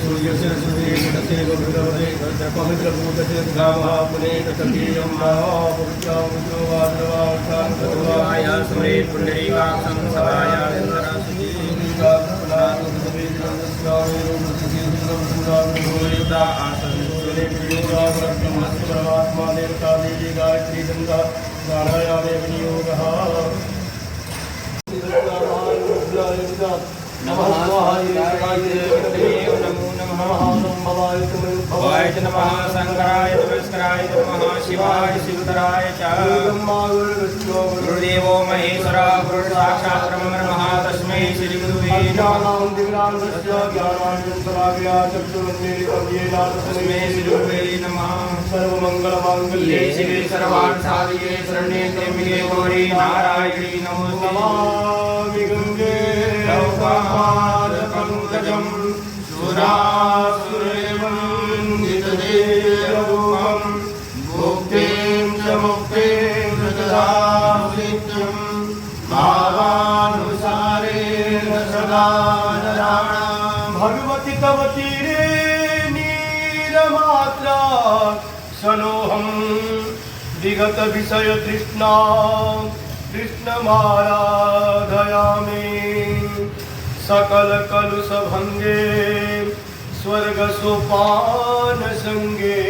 सूर्यस्य सूर्यस्य भगवते पवित्रभूतस्य गावः पुनेत सतीयं महापुरुषो वाद्रवासां सर्वाय स्मरे पुण्डरीकाक्षं सभाय परमात्मा देवता देवी गायत्री गंगा प्राणायामे विनियोगः नमः भवाय च नमः शंकराय नमस्काराय नमः शिवाय शिवतराय च गुरुदेवो महेश्वरः गुरुः साक्षात् ब्रह्मः तस्मै श्री गुरुवे नमः तस्मै श्री गुरुवे नमः सर्वमंगलमांगल्ये शिवे सर्वार्थ साधिके शरण्ये त्र्यंबके गौरी नारायणी नमोस्तुते गंगे पंकजं सुरासुरवन्दितदेवरूपं मुक्तिं च मुक्तिं प्रददामित्यं भावानुसारेण सदा नराणां भगवति तव तीरे नीरमात्रा सनोहं विगत विषय तृष्णा कृष्णमाराधयामि सकल कलुष भंगे स्वर्ग सोपान संगे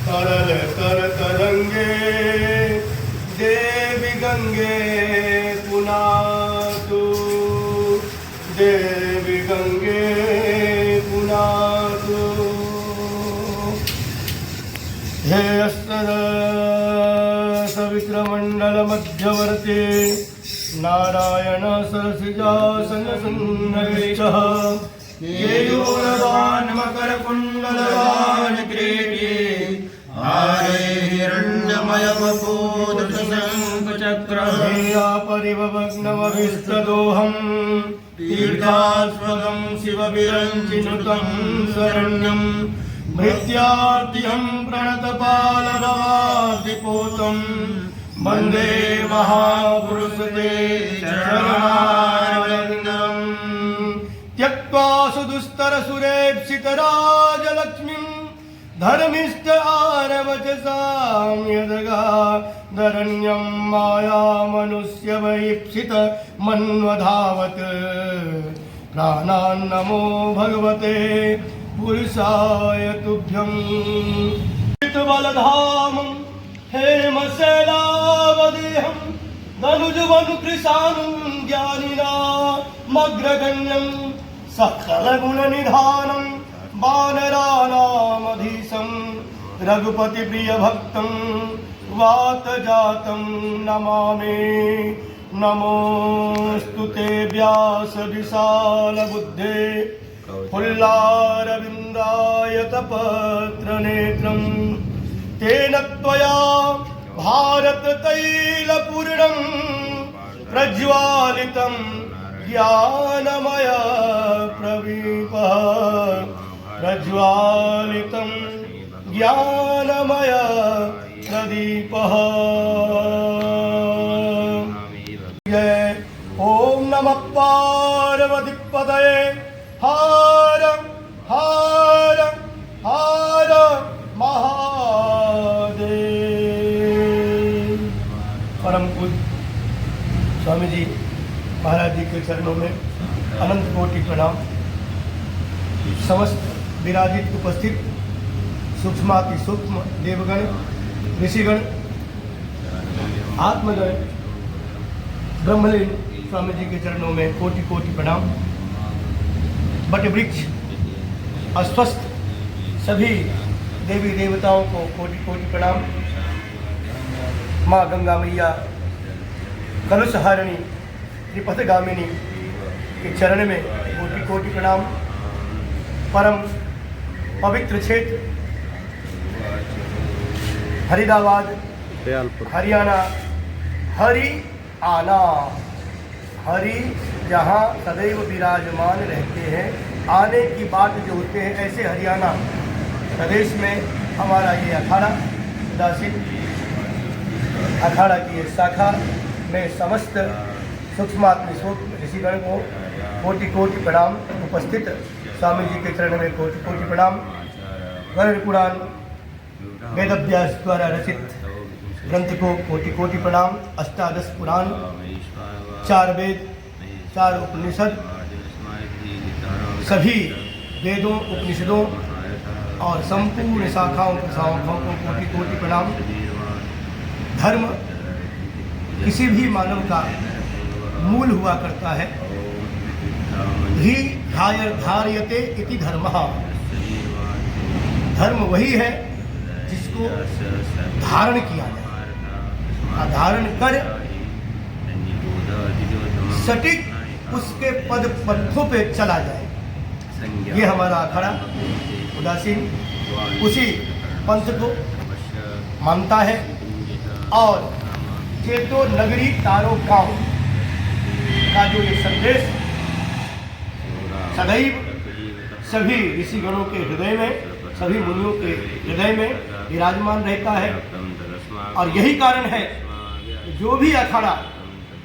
तरल तर तरंगे देवी गंगे पुनातु देवी गंगे पुनातु हे सवित्रमंडल मध्यवर्ती नारायण सरसिजासन सुन्दरेशः केयूरवान् मकरकुण्डलवान् किरीटी हारे हिरण्यमय वपूतशङ्खचक्रः हेया परिवग्नमभिष्टदोहं तीर्थास्पदं शिवविरञ्चिनुतं शरण्यं भृत्याद्यं प्रणतपालभवादिपूतं वंदे महापुरुषते चरणारविन्दं त्यक्त्वा सुदुस्तरसुरेप्सितराजलक्ष्मीं धर्मिष्ठ आरवचसां यदगाधरण्यं मायामनुष्यवैप्सित मन्वधावत् प्राणान्नमो भगवते पुरुषाय तुभ्यं बलधामं हेमशैलावदेहं धनुजवनुकृशानं ज्ञानिनामग्रगण्यं सकलगुणनिधानं वानराणामधीशं रघुपतिप्रियभक्तं वातजातं नमामि नमोऽस्तु ते व्यासविशालबुद्धे फुल्लारविन्दायतपत्रनेत्रं तेन त्वया भारततैलपूर्णं प्रज्वालितं ज्ञानमय प्रदीपः प्रज्वालितं ज्ञानमय प्रदीपः ॐ नमः पार्वतीपतये हर हर हर महादेव। परम पूज्य स्वामी जी महाराज जी के चरणों में अनंत कोटि प्रणाम। समस्त विराजित उपस्थित सूक्ष्माति सूक्ष्म देवगण ऋषिगण आत्मगण ब्रह्मलीन स्वामी जी के चरणों में कोटि कोटि प्रणाम। बट वृक्ष अस्वस्थ सभी देवी देवताओं को कोटि कोटि प्रणाम। माँ गंगा मैया कलुषहारिणी त्रिपथगामिनी के चरण में कोटि कोटि प्रणाम। परम पवित्र क्षेत्र फरीदाबाद हरियाणा हरियाणा हरि जहाँ सदैव विराजमान रहते हैं, आने की बात जो होते हैं, ऐसे हरियाणा प्रदेश में हमारा ये अखाड़ा दासिल अखाड़ा की शाखा में समस्त सूक्ष्मात्म सूक्ष्म ऋषिगण को कोटि कोटि प्रणाम। उपस्थित स्वामी जी के चरण में कोटि कोटि प्रणाम। गरुड़ पुराण वेद व्यास द्वारा रचित ग्रंथ को कोटि कोटि प्रणाम। अष्टादश पुराण, 4 वेद, 4 उपनिषद, सभी वेदों उपनिषदों और संपूर्ण शाखाओं को कोटि कोटि प्रणाम। धर्म किसी भी मानव का मूल हुआ करता है। हि धार्यते इति धर्मः। धर्म वही है जिसको धारण किया जाए, धारण कर सटीक उसके पद पंथों पे चला जाए। ये हमारा अखाड़ा उदासीन उसी पंथ को मानता है और चेतो नगरी तारो गाँव का जो ये संदेश सदैव सभी ऋषिगणों के हृदय में, सभी मुनियों के हृदय में विराजमान रहता है। और यही कारण है जो भी अखाड़ा,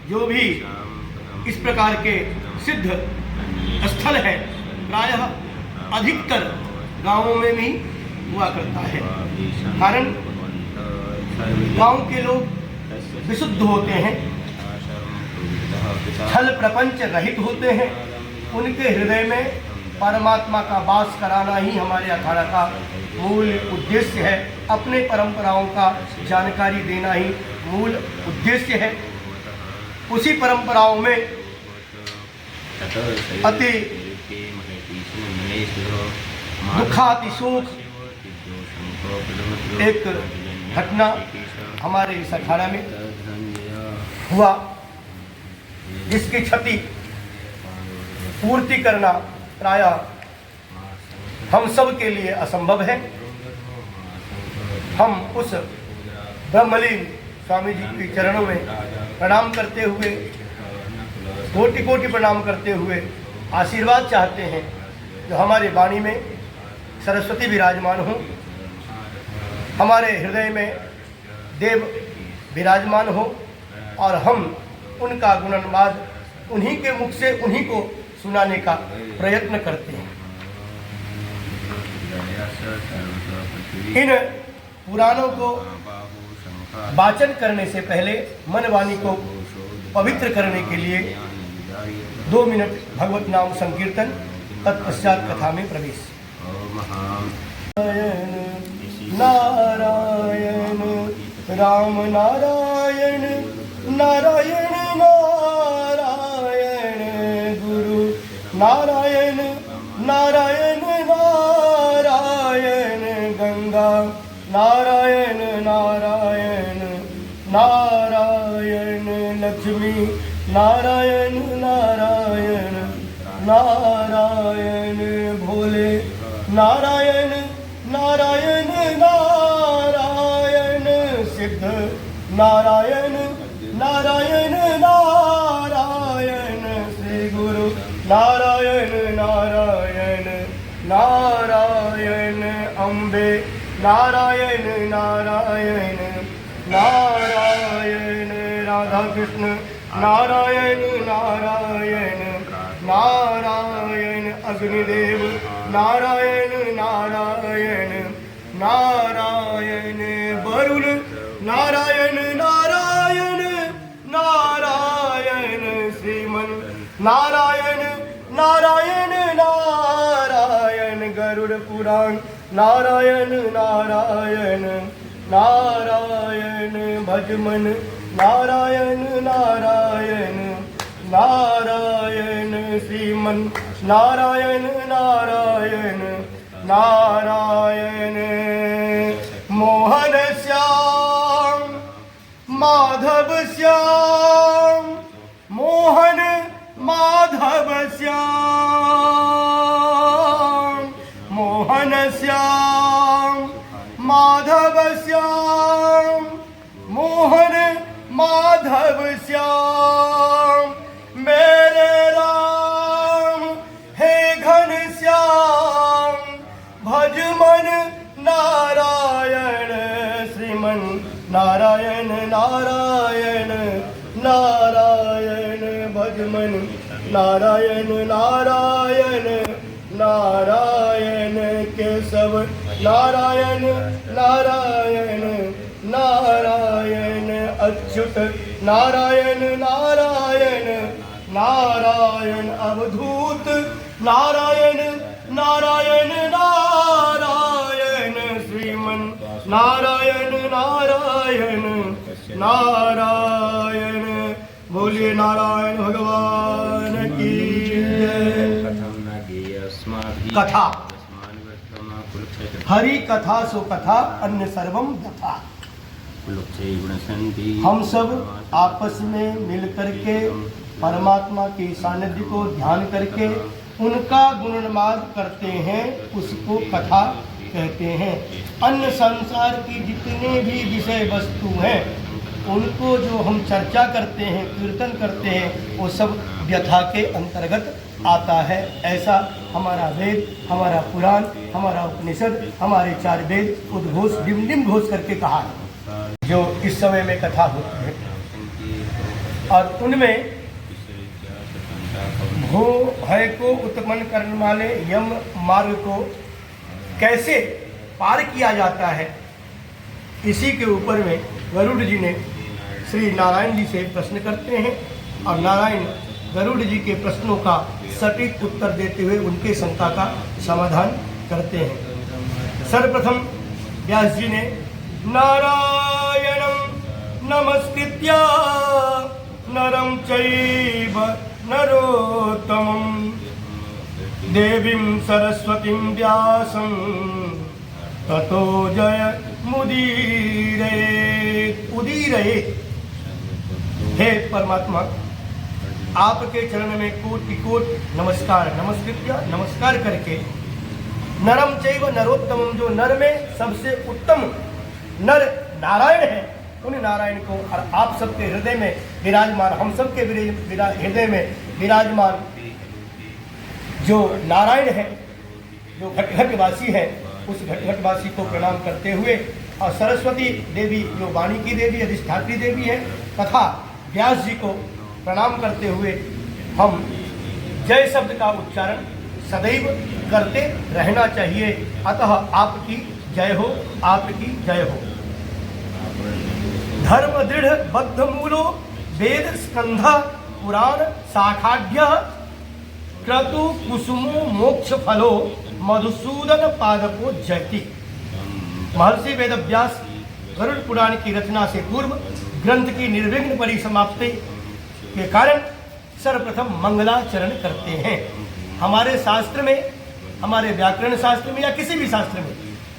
जो भी इस प्रकार के सिद्ध स्थल है, प्रायः अधिकतर गांवों में भी हुआ करता है। कारण गांव के लोग विशुद्ध होते हैं, छल प्रपंच रहित होते हैं। उनके हृदय में परमात्मा का वास कराना ही हमारे अखाड़ा का मूल उद्देश्य है। अपने परंपराओं का जानकारी देना ही मूल उद्देश्य है। उसी परंपराओं में अति दुखातिशोक एक घटना हमारे इस अखाड़ा में हुआ, जिसकी क्षति पूर्ति करना प्रायः हम सब के लिए असंभव है। हम उस ब्रह्मलीन स्वामी जी के चरणों में प्रणाम करते हुए, कोटि कोटि प्रणाम करते हुए आशीर्वाद चाहते हैं जो हमारे वाणी में सरस्वती विराजमान हो, हमारे हृदय में देव विराजमान हो और हम उनका गुणगान उन्हीं के मुख से उन्हीं को सुनाने का प्रयत्न करते हैं। इन पुराणों को वाचन करने से पहले मन वाणी को पवित्र करने के लिए 2 मिनट भगवत नाम संकीर्तन, तत्पश्चात कथा में प्रवेश। नारायण राम नारायण नारायण नारायण गुरु नारायण नारायण नारायण गंगा नारायण नारायण नारायण लक्ष्मी नारायण नारायण नारायण भोले नारायण नारायण नारायण सिद्ध नारायण नारायण नारायण श्री गुरु नारायण नारायण नारायण अम्बे नारायण नारायण नारायण राधा कृष्ण नारायण नारायण नारायण अग्निदेव नारायण नारायण नारायण वरुण नारायण नारायण नारायण श्रीमन नारायण नारायण नारायण गरुड़ पुराण नारायण नारायण नारायण भजमन नारायण नारायण नारायण श्रीमन नारायण नारायण नारायण मोहन श्याम माधव श्याम मोहन माधव श्याम मोहन श्याम माधव श्याम मोहन माधव श्याम मेरे राम हे घन श्याम भजमन नारायण श्रीमन नारायण नारायण नारायण भजमन नारायण नारायण नारायण केशव नारायण नारायण नारायण अच्युत नारायण नारायण नारायण अवधूत नारायण नारायण नारायण श्रीमन नारायण नारायण नारायण। बोलिए नारायण भगवान की जय। कथा हरि कथा सो कथा अन्य सर्वम यथा। हम सब आपस में मिल करके परमात्मा के सानिध्य को ध्यान करके उनका गुणगान करते हैं, उसको कथा कहते हैं। अन्य संसार की जितने भी विषय वस्तु हैं उनको जो हम चर्चा करते हैं, कीर्तन करते हैं, वो सब व्यथा के अंतर्गत आता है। ऐसा हमारा वेद, हमारा पुराण, हमारा उपनिषद, हमारे 4 वेद उद्घोष डिम घोष करके कहा है, जो इस समय में कथा होती है। और उनमें भो भय को उत्पन्न करने वाले यम मार्ग को कैसे पार किया जाता है, इसी के ऊपर में गरुड़ जी ने श्री नारायण जी से प्रश्न करते हैं और नारायण गरुड़ जी के प्रश्नों का सटीक उत्तर देते हुए उनके शंका का समाधान करते हैं। सर्वप्रथम व्यास जी ने नारायणं नमस्कृत्य नरं चैव नरोत्तमं देवीं सरस्वतीं व्यासं ततो जय मुदीरे उदीरे। हे परमात्मा, आपके चरण में कोटि कोटि नमस्कार। नमस्कृत्य नमस्कार करके नरम चैव नरोत्तमम, जो नर में सबसे उत्तम नर नारायण है, उन नारायण को और आप सबके हृदय में विराजमान, हम सबके हृदय में विराजमान जो नारायण है, जो घटघटवासी है, उस घटघटवासी को प्रणाम करते हुए और सरस्वती देवी जो वाणी की देवी अधिष्ठात्री देवी है तथा व्यास जी को प्रणाम करते हुए हम जय शब्द का उच्चारण सदैव करते रहना चाहिए। अतः आपकी जय हो, आपकी जय हो। धर्म दृढ़ बद्ध मूलो वेद स्कंध पुराण शाखाढ्य क्रतु कुसुमो मोक्ष फलो मधुसूदन पादपो जयति। महर्षि वेदव्यास गरुड़ पुराण की रचना से पूर्व ग्रंथ की निर्विघ्न परिसमाप्ति के कारण सर्वप्रथम मंगलाचरण करते हैं। हमारे शास्त्र में, हमारे व्याकरण शास्त्र में या किसी भी शास्त्र में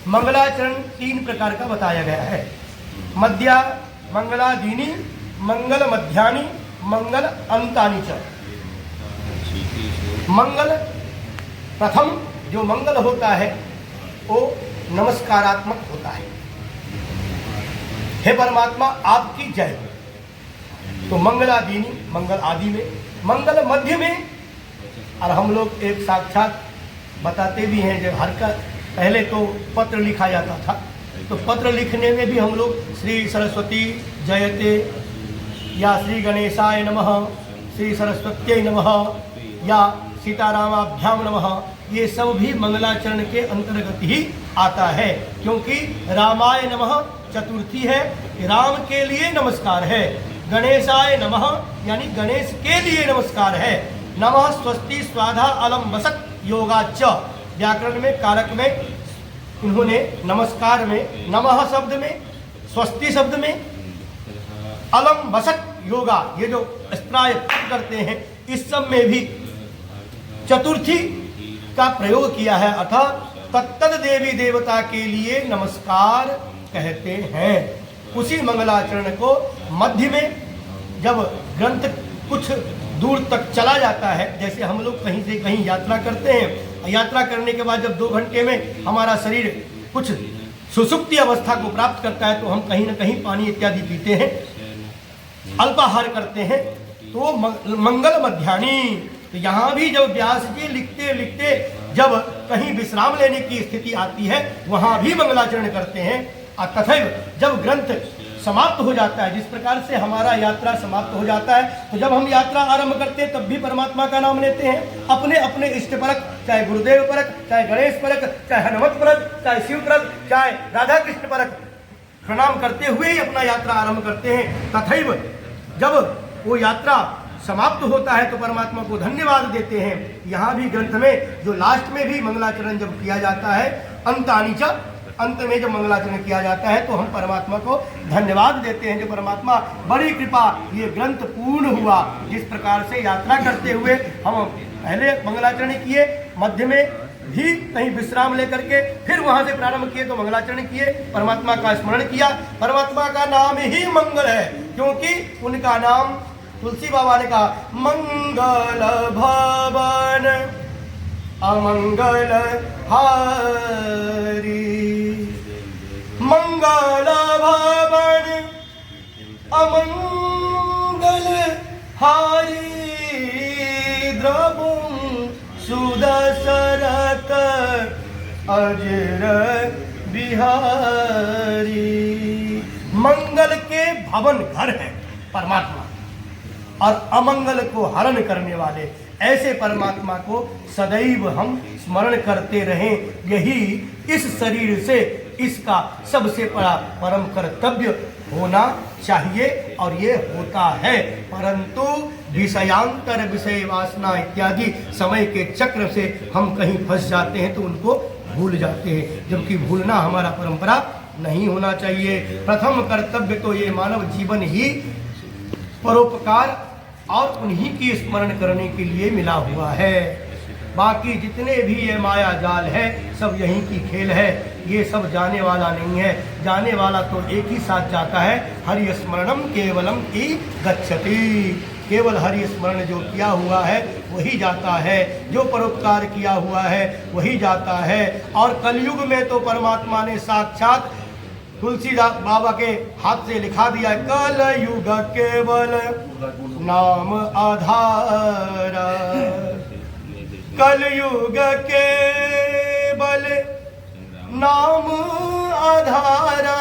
मंगलाचरण 3 प्रकार का बताया गया है। मध्या मंगलादीनी, मंगल मध्यानि, मंगल अंतानि च। मंगल प्रथम जो मंगल होता है वो नमस्कारात्मक होता है। हे परमात्मा आपकी जय हो। तो मंगलादीनी, मंगल आदि में, मंगल मध्य में, और हम लोग एक साक्षात बताते भी हैं जब हर का पहले तो पत्र लिखा जाता था, तो पत्र लिखने में भी हम लोग श्री सरस्वती जयते या श्री गणेशाय नमः, श्री सरस्वत्यै नमः या सीतारामाभ्याम नमः, ये सब भी मंगलाचरण के अंतर्गत ही आता है। क्योंकि रामाय नमः चतुर्थी है, राम के लिए नमस्कार है। गणेशाय नमः यानी गणेश के लिए नमस्कार है। नमः स्वस्ति स्वाधा अलम वसत योगाच, व्याकरण में कारक में इन्होंने नमस्कार में नमः शब्द में, स्वस्ति शब्द में, अलम वसत योगा, ये जो स्त्राय करते हैं इस सब में भी चतुर्थी का प्रयोग किया है। अतः तत्तद देवी देवता के लिए नमस्कार कहते हैं। उसी मंगलाचरण को मध्य में जब ग्रंथ कुछ दूर तक चला जाता है, जैसे हम लोग कहीं से कहीं यात्रा करते हैं, यात्रा करने के बाद जब 2 घंटे में हमारा शरीर कुछ सुसुप्ति अवस्था को प्राप्त करता है तो हम कहीं न कहीं पानी इत्यादि पीते हैं, अल्पाहार करते हैं, तो मंगल मध्यानी। तो यहाँ भी जब व्यास जी लिखते लिखते जब कहीं विश्राम लेने की स्थिति आती है वहाँ भी मंगलाचरण करते हैं। और तथा जब ग्रंथ समाप्त हो जाता है। जिस प्रकार से हमारा यात्रा समाप्त हो जाता है, तो जब हम यात्रा आरंभ करते हैं तब भी परमात्मा का नाम लेते हैं। अपने अपने इष्ट परक, चाहे गुरुदेव परक, चाहे गणेश परक, चाहे हनुमत परक, चाहे शिव परक, चाहे राधा कृष्ण परक, प्रणाम करते हुए ही अपना यात्रा आरंभ करते हैं। तथैव जब वो यात्रा समाप्त होता है तो परमात्मा को धन्यवाद देते हैं। यहाँ भी ग्रंथ में जो लास्ट में भी मंगलाचरण जब किया जाता है, अंतानीचा, अंत में जब मंगलाचरण किया जाता है तो हम परमात्मा को धन्यवाद देते हैं। जो परमात्मा बड़ी कृपा, ये ग्रंथ पूर्ण हुआ। जिस प्रकार से यात्रा करते हुए हम पहले मंगलाचरण किए, मध्य में भी कहीं विश्राम लेकर के फिर वहां से प्रारंभ किए तो मंगलाचरण किए, परमात्मा का स्मरण किया। परमात्मा का नाम ही मंगल है, क्योंकि उनका नाम तुलसी बाबा ने कहा, मंगल भवन अमंगल हारी, मंगल भवन अमंगल हारी, द्रवुं सुदशरथ अजर बिहारी। मंगल के भवन घर है परमात्मा, और अमंगल को हरण करने वाले ऐसे परमात्मा को सदैव हम स्मरण करते रहें। यही इस शरीर से इसका सबसे बड़ा परम कर्तव्य होना चाहिए, और ये होता है। परंतु विषयांतर, विषय वासना इत्यादि समय के चक्र से हम कहीं फंस जाते हैं तो उनको भूल जाते हैं, जबकि भूलना हमारा परंपरा नहीं होना चाहिए। प्रथम कर्तव्य तो ये मानव जीवन ही परोपकार और उन्हीं की स्मरण करने के लिए मिला हुआ है। बाकी जितने भी ये माया जाल है सब यहीं की खेल है, ये सब जाने वाला नहीं है। जाने वाला तो एक ही साथ जाता है, हरि स्मरणम केवलम की गच्छति। केवल हरि स्मरण जो किया हुआ है वही जाता है, जो परोपकार किया हुआ है वही जाता है। और कलयुग में तो परमात्मा ने साक्षात तुलसीदास बाबा के हाथ से लिखा दिया, कलयुग केवल नाम आधारा, कलयुग केवल नाम आधारा,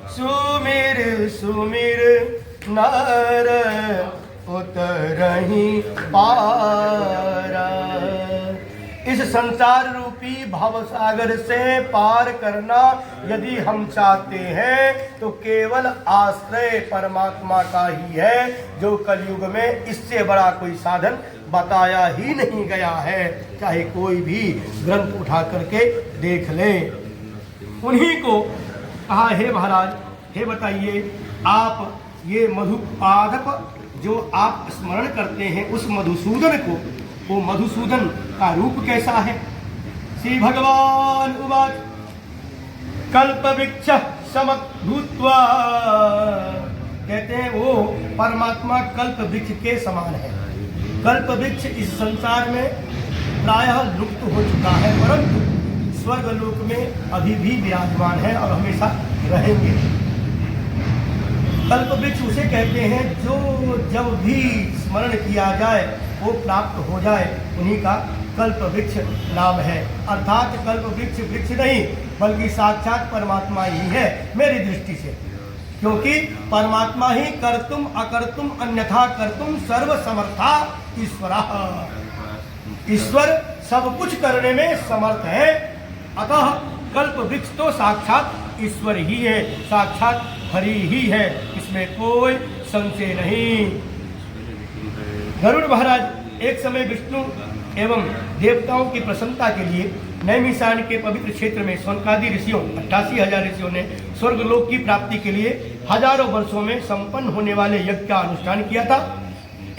सुमिर सुमिर नर उतरहि पारा। इस संसार रूपी भवसागर से पार करना यदि हम चाहते हैं तो केवल आश्रय परमात्मा का ही है, जो कलयुग में इससे बड़ा कोई साधन बताया ही नहीं गया है। चाहे कोई भी ग्रंथ उठा करके देख लें। उन्हीं को कहा, हे महाराज, हे बताइए आप ये मधुपादप जो आप स्मरण करते हैं उस मधुसूदन को, वो मधुसूदन का रूप कैसा है? श्री भगवान उवाच, कल्प वृक्ष समक भूत्वा, कहते हैं वो परमात्मा कल्प वृक्ष के समान है। कल्प वृक्ष इस संसार में प्रायः लुप्त हो चुका है, परंतु स्वर्ग लोक में अभी भी विराजमान है और हमेशा रहेंगे। कल्प वृक्ष उसे कहते हैं जो जब भी स्मरण किया जाए वो प्राप्त हो जाए, उन्हीं का कल्प वृक्ष नाम है। अर्थात कल्प वृक्ष वृक्ष नहीं बल्कि साक्षात परमात्मा ही है मेरी दृष्टि से, क्योंकि परमात्मा ही कर्तुम अकर्तुम अन्यथा कर्तुम सर्व समर्था ईश्वरः। ईश्वर सब कुछ करने में समर्थ है, अतः कल्प वृक्ष तो साक्षात ईश्वर ही है, साक्षात हरि ही है, इसमें कोई संशय नहीं। गरुड़ महाराज एक समय विष्णु एवं देवताओं की प्रसन्नता के लिए नैमिषारण्य के पवित्र क्षेत्र में शौनकादि ऋषियों 88,000 ऋषियों ने स्वर्गलोक की प्राप्ति के लिए हजारों वर्षों में संपन्न होने वाले यज्ञ का अनुष्ठान किया था।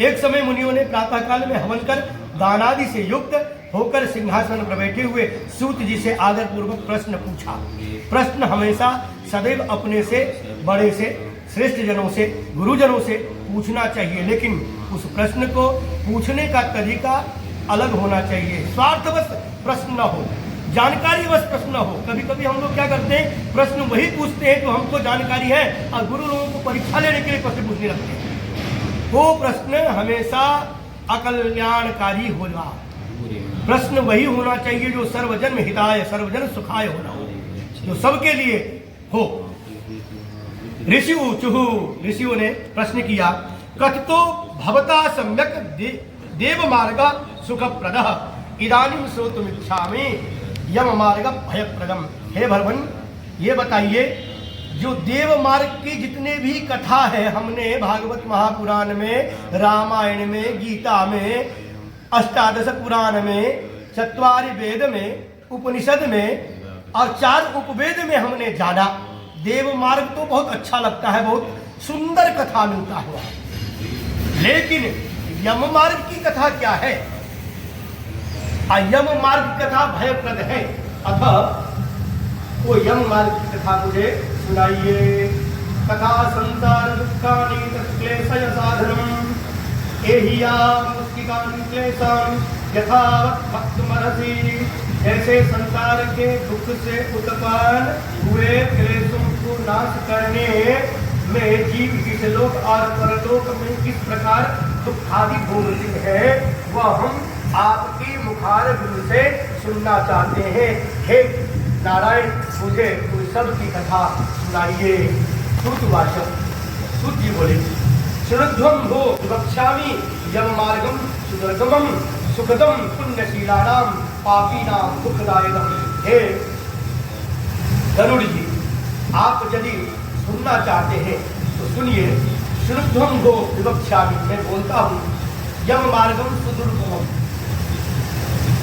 एक समय मुनियों ने प्रातः काल में हवन कर दानादि से युक्त होकर सिंहासन पर बैठे हुए सूत जी से आदर पूर्वक प्रश्न पूछा। प्रश्न हमेशा सदैव अपने से बड़े से, श्रेष्ठ जनों से, गुरुजनों से पूछना चाहिए, लेकिन उस प्रश्न को पूछने का तरीका अलग होना चाहिए। स्वार्थवश प्रश्न न हो, जानकारी बस प्रश्न हो। कभी कभी हम लोग क्या करते हैं, प्रश्न वही पूछते हैं तो हमको जानकारी है और गुरु लोगों को परीक्षा लेने के लिए प्रश्न पूछने लगते हैं। वो प्रश्न हमेशा अकल्याणकारी होगा। प्रश्न वही होना चाहिए जो सर्वजन हिताय सर्वजन सुखाय होना हो, जो सबके लिए हो। ऋषि ऊचुहु, ऋषियों ने प्रश्न किया, कथितो भवता सम्यक देव मार्ग सुखप्रदः इदानीं श्रोतुमिच्छामि यम मार्ग भयप्रदम। हे भगवान, ये बताइए, जो देव मार्ग की जितने भी कथा है हमने भागवत महापुराण में, रामायण में, गीता में, अष्टादश पुराण में, चत्वारि वेद में, उपनिषद में और 4 उपवेद में हमने जाना। देव मार्ग तो बहुत अच्छा लगता है, बहुत सुंदर कथा मिलता है, लेकिन यम मार्ग की कथा क्या है? यम मार्ग की कथा भयप्रद है, अतः वो यम मार्ग की कथा मुझे सुनाइए। कथा संसार दुखानि तत्क्लेशय साधनम् एहिया मुक्तिकानि क्लेशान् यथावत् भक्तुमर्हसि। जैसे संसार के दुख से उत्पन्न हुए क्लेशों को नाश करने में जीव इस लोक और परलोक में किस प्रकार दुख आदि भोगते हैं, वह हम आपकी मुखार बिंदु से सुनना चाहते हैं। हे नारायण, मुझे उन सब की कथा सुनाइए। श्रुतवाचक, श्रुत जी बोले, श्रुध्वम भो वक्ष्यामि यम मार्गम सुदर्गमम सुखदम पुण्यशीलानाम पापीनाम दुखदायकम। हे गरुड़ जी, आप यदि सुनना चाहते हैं तो सुनिए। श्रुध्वम भो विवक्ष्यामि, मैं बोलता हूँ, यम मार्गम सुदुर्गमम।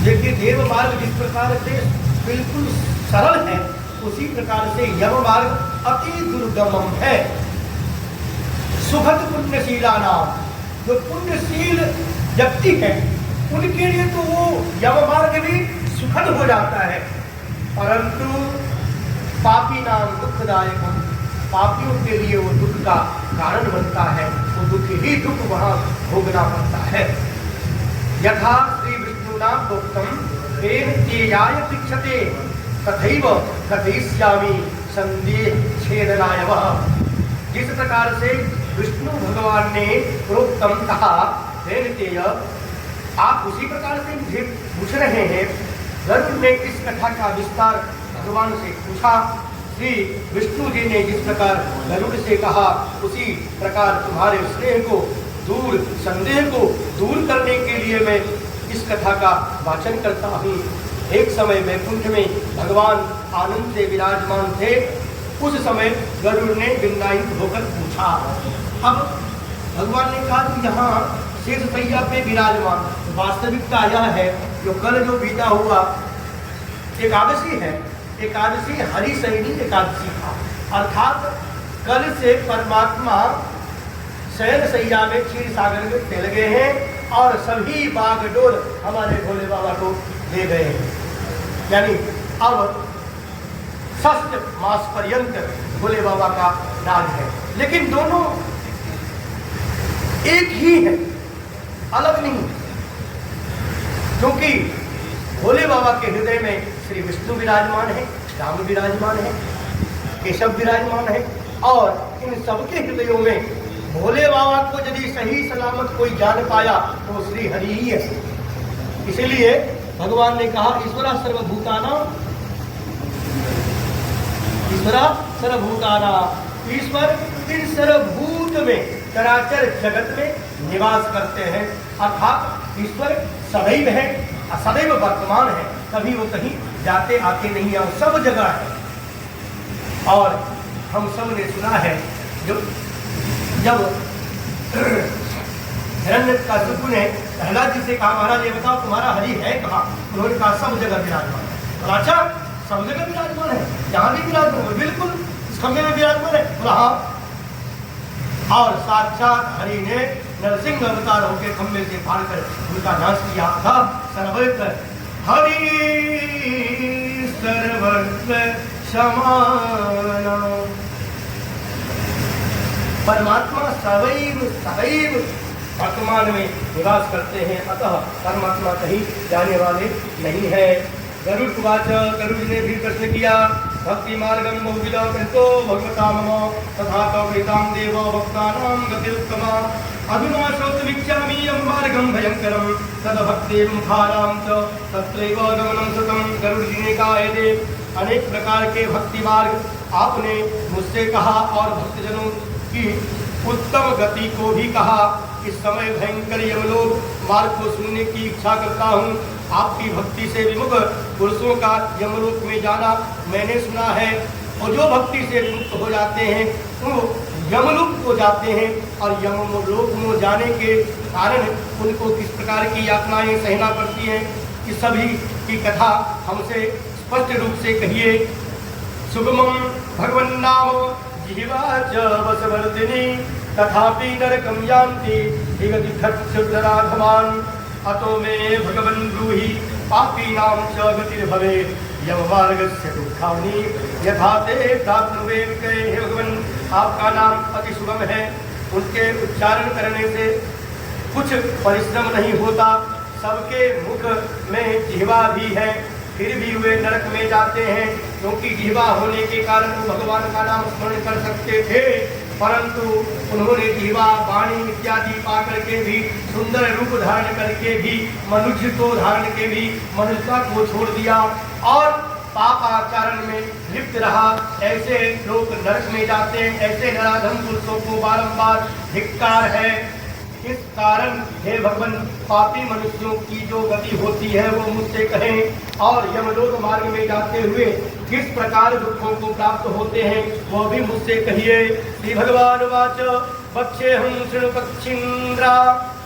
देखिए, देव मार्ग जिस प्रकार से बिल्कुल सरल है, उसी प्रकार से यम मार्ग अति दुर्गम है। सुखद पुण्यशीला नाम, जो पुण्यशील व्यक्ति है उनके लिए तो वो यम मार्ग भी सुखद हो जाता है, परंतु पापी नाम दुखदायक, पापियों के लिए वो दुख का कारण बनता है, वो दुख ही दुख वहां भोगना पड़ता है। यथा श्री विष्णुना प्रोक्तम तेन तेयाय शिक्षते तथैव कथयिष्यामि संदेह छेदनाय वः। जिस प्रकार से विष्णु भगवान ने प्रोक्तम कहा, तेन तेय, आप उसी प्रकार से मुझे पूछ रहे हैं। गरुड़ ने इस कथा का विस्तार भगवान से पूछा। श्री विष्णु जी ने जिस प्रकार गरुड़ से कहा, उसी प्रकार तुम्हारे स्नेह को दूर, संदेह को दूर करने के लिए मैं इस कथा का वाचन करता हूँ। एक समय वैकुंठ में भगवान आनंद से विराजमान थे। उस समय गरुड़ ने विन्यायित होकर पूछा। अब भगवान ने कहा कि यहाँ शेष सैया पे विराजमान, वास्तविकता यह है जो कल जो बीता हुआ एकादशी है, एकादशी हरिशयनी एकादशी था, अर्थात कल से परमात्मा शयन सैया में क्षीर सागर में फैल गए हैं और सभी बागडोर हमारे भोले बाबा को दे गए हैं। यानी अब 6 मास पर्यंत भोले बाबा का राज है, लेकिन दोनों एक ही है, अलग नहीं, क्योंकि भोले बाबा के हृदय में श्री विष्णु विराजमान है, राम विराजमान है, केशव विराजमान है, और इन सबके हृदयों में भोले बाबा को यदि सही सलामत कोई जान पाया तो श्री हरि ही है। इसीलिए भगवान ने कहा, ईश्वरा सर्वभूतानां, ईश्वरा सर्वभूतानां, ईश्वर इन सर्वभूत में, चराचर जगत में निवास करते हैं, अर्थात ईश्वर सदैव है, सदैव वर्तमान है, कभी वो कहीं जाते आते नहीं है, सब जगह है। और हम सब ने सुना है, जब हिरण्यकशिपु ने प्रहलाद जी से कहा, महाराज ये बताओ तुम्हारा हरि है कहाँ? उन्होंने कहा सब जगह विराजमान है। बोला अच्छा, सब जगह विराजमान है, यहाँ भी विराजमान है? बिल्कुल, इस खंभे में विराजमान है। बोला हाँ। और साक्षात हरि ने नरसिंह अवतार होकर खंभे से फाड़ कर उनका नाश किया था। सर्वत्र हरि सर्वत्र समान, परमात्मा सदैव सदैव वर्तमान में निवास करते हैं, अतः परमात्मा कहीं जाने वाले नहीं है। गरुड़ उवाच, गरुड़ ने भी प्रश्न किया, भक्ति मार्गम बहुविधं कृतो भगवता मम तथा कवृतां देव भक्तानां गतिरुत्तमा। अधुना श्रोतुमिच्छामि यं मार्गं भयंकरं तद्भक्तेर् मुखानां च तत्रैव गमनं श्रुतं। गरुड़ जी ने कहा, अनेक प्रकार के भक्ति मार्ग आपने मुझसे कहा और भक्तजनों की उत्तम गति को भी कहा। इस समय भयंकर यमलोक मार्ग को सुनने की इच्छा करता हूँ। आपकी भक्ति से विमुख पुरुषों का यमलोक में जाना मैंने सुना है, और जो भक्ति से विमुक्त हो जाते हैं वो यमलोक को जाते हैं, और यमलोक में जाने के कारण उनको किस प्रकार की यातनाएं सहना पड़ती हैं, इस सभी की कथा हमसे स्पष्ट रूप से कहिए। सुगमं भगवन् नाम जिह्वा च वशवर्तिनी तथापि नरकं यान्ति विगतिक्षुब्धराधमान् अतो मे भगवन् ब्रूहि पापीनां च गतिर्भवेत् यममार्गस्य दुःखानि यथा ते प्राप्नुवेत्। हे भगवन्, आपका नाम अति सुगम है, उनके उच्चारण करने से कुछ परिश्रम नहीं होता। सबके मुख में जिह्वा भी है, फिर भी वे नरक में जाते हैं, क्योंकि जिह्वा होने के कारण वो भगवान का नाम स्मरण कर सकते थे, परंतु उन्होंने जिह्वा वाणी इत्यादि पा करके भी, सुंदर रूप धारण करके भी, मनुष्य को धारण के भी मनुष्यता को छोड़ दिया और पापाचरण में लिप्त रहा। ऐसे लोग नरक में जाते हैं। ऐसे नराधम पुरुषों को बारंबार धिक्कार है। इस कारण हे भगवान, पापी मनुष्यों की जो गति होती है वो मुझसे कहें, और यमलोक मार्ग में जाते हुए किस प्रकार दुखों को प्राप्त होते हैं वो भी मुझसे कहिए। श्री भगवान वाच पक्षे हम शृणु पक्षीन्द्रा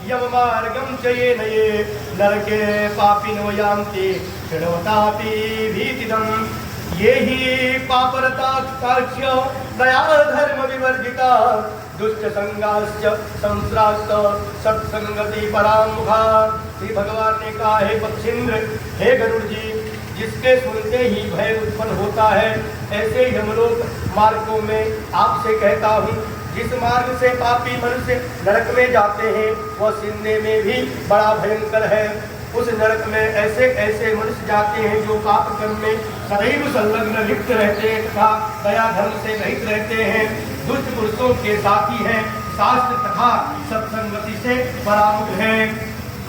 यम मार्गम चये नये नरके पापिनो यान्ति शृण्वतापि भीतिदम्। ये ही पापरताक्ष्य दया धर्म विवर्जिता दुष्ट संगास्य संस्रास्त सत्संगति परामुखा। श्री भगवान ने कहा, हे पक्षींद्र, हे गरुड़ जी, जिसके सुनते ही भय उत्पन्न होता है, ऐसे यमलोक मार्गों में आपसे कहता हूँ, जिस मार्ग से पापी मनुष्य नरक में जाते हैं वह सुनने में भी बड़ा भयंकर है। उस नरक में ऐसे ऐसे मनुष्य जाते हैं जो पाप कर्म में सदैव संलग्न लिप्त रहते हैं तथा दया धर्म से रहित रहते हैं, दुष्ट पुरुषों के साथी हैं, शास्त्र तथा सत्संगति से परामुख हैं।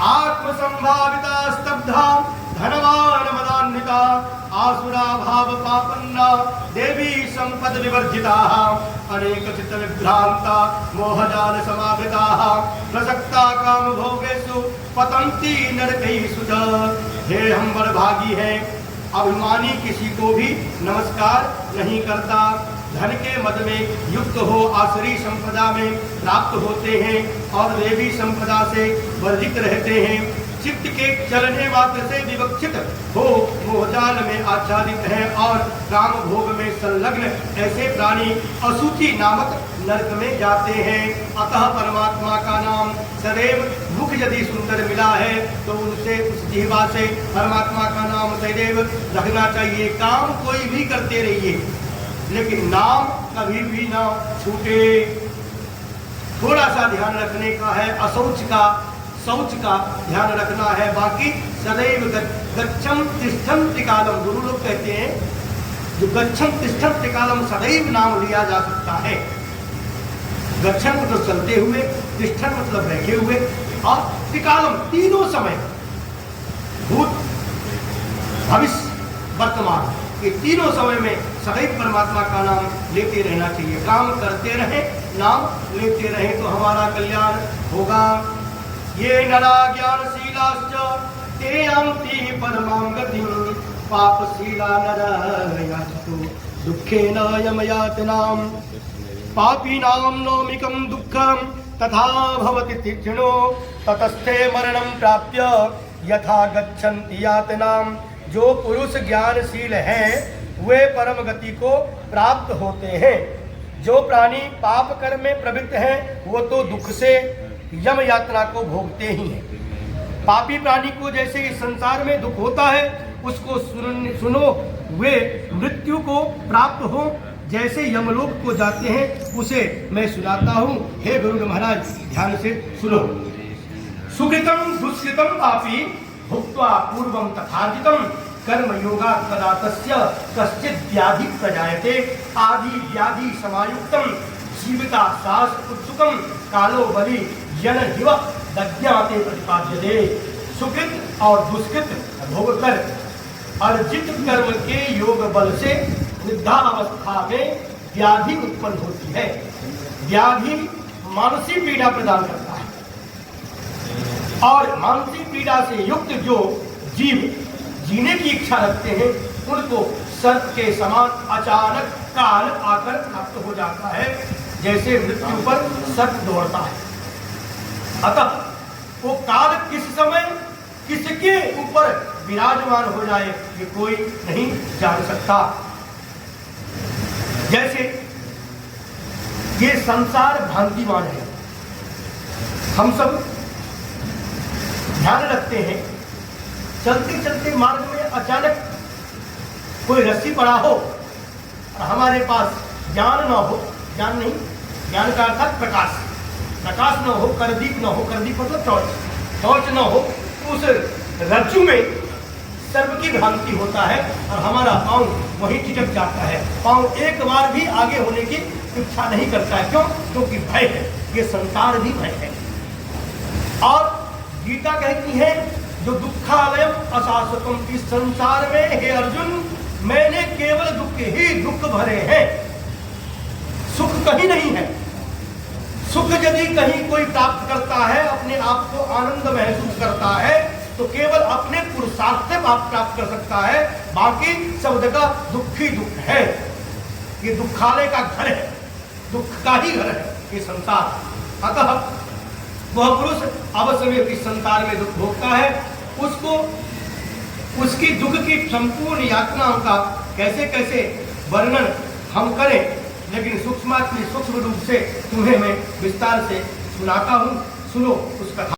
आत्मसंभाविता स्तब्धा धनवान मदान्विता आसुरा भाव पापन्ना देवी संपद विवर्जिता अनेक चित्त विभ्रांता मोहजाल समावृता प्रसक्ता काम भोगेषु पतंती नरकैषु च। हे हम्बर भागी है, अभिमानी किसी को भी नमस्कार नहीं करता, धन के मद में युक्त हो आसुरी संपदा में प्राप्त होते हैं और देवी संपदा से वर्जित रहते हैं, चित्त के चलने मात्र से विवक्षित हो मोहजाल में आच्छादित है और काम भोग में संलग्न ऐसे प्राणी अशुचि नामक नरक में जाते हैं। अतः परमात्मा का नाम सदैव मुख यदि सुंदर मिला है तो उनसे, उस जिह्वा से परमात्मा का नाम सदैव रखना चाहिए। काम कोई भी करते रहिए लेकिन नाम कभी भी ना छूटे। थोड़ा सा ध्यान रखने का है, अशौच का शौच का ध्यान रखना है। बाकी सदैव गच्छम तिष्ठम त्रिकालम, गुरु लोग कहते हैं जो गच्छम तिष्ठम त्रिकालम, सदैव नाम लिया जा सकता है। गच्छन मतलब चलते हुए, तिष्ठन मतलब बैठे हुए, और त्रिकालम तीनों समय, भूत भविष्य वर्तमान, ये तीनों समय में सदैव परमात्मा का नाम लेते रहना चाहिए। काम करते रहे, नाम लेते रहे तो हमारा कल्याण होगा। ये नरा ज्ञानशीलाश्च ते यान्ति परमां गतिं पापशीला नरः याचतो दुःखेन यमयातनां पापिनां नौमिकं दुःखं तथा भवति तीक्ष्णो ततस्थे मरणं प्राप्य यथा गच्छन्ति यातनां। जो पुरुष ज्ञानशील हैं वे परम गति को प्राप्त होते हैं। जो प्राणी पाप कर्म में प्रवृत्त हैं वो तो दुख से यम यात्रा को भोगते ही हैं। पापी प्राणी को जैसे इस संसार में दुख होता है उसको सुनो वे मृत्यु को प्राप्त हो जैसे यमलोक को जाते हैं उसे मैं सुनाता हूँ। हे गुरु महाराज, ध्यान से सुनो। सुकृतम दुष्कृतम पापी भुक्त्वा पूर्वम तथार्जितम कर्म योगा कदा तस्य कश्चित् व्याधि प्रजायते आदि व्याधि समायुक्तम जीविका सास उत्सुकम कालो बलि यन हिव दज्ञाते प्रतिपाद्यते। सुकृत और दुष्कृत भोग कर अर्जित कर्म के योग बल से वृद्धावस्था में व्याधि उत्पन्न होती है। व्याधि मानसिक पीड़ा प्रदान करता है और मानसिक पीड़ा से युक्त जो जीव जीने की इच्छा रखते हैं उनको सर्प के समान अचानक काल आकर प्राप्त हो जाता है, जैसे मृत्यु पर सर्प दौड़ता है। अतः वो काल किस समय किसके ऊपर विराजमान हो जाए ये कोई नहीं जान सकता। जैसे ये संसार भ्रांतिमान है, हम सब ध्यान रखते हैं, चलते चलते मार्ग में अचानक कोई रस्सी पड़ा हो और हमारे पास ज्ञान न हो, ज्ञान नहीं, ज्ञान का अर्थात प्रकाश, प्रकाश न हो, करदीप न हो, करदीप मतलब टॉर्च, टॉर्च न हो, उस रज्जु में सर्प की भ्रांति होता है और हमारा पांव वहीं चिटक जाता है। पांव एक बार भी आगे होने की इच्छा नहीं करता है। क्यों? क्योंकि भय है, ये संसार भी भय है। और गीता कहती है जो दुखालयम अशाश्वतम, इस संसार में हे अर्जुन मैंने केवल दुख ही दुख भरे हैं, सुख कहीं नहीं है। सुख यदि कहीं कोई प्राप्त करता है, अपने आप को आनंद महसूस करता है, तो केवल अपने पुरुषार्थ से आप प्राप्त कर सकता है, बाकी सब जगह दुख ही दुख है। ये दुखालय का घर है, दुख का ही घर है ये संसार। अतः वह पुरुष अवश्य में इस संसार में दुख भोगता है, उसको उसकी दुख की संपूर्ण यातनाओं का कैसे कैसे वर्णन हम करें, लेकिन सूक्ष्म रूप से तुम्हें मैं विस्तार से सुनाता हूँ, सुनो उस कथा।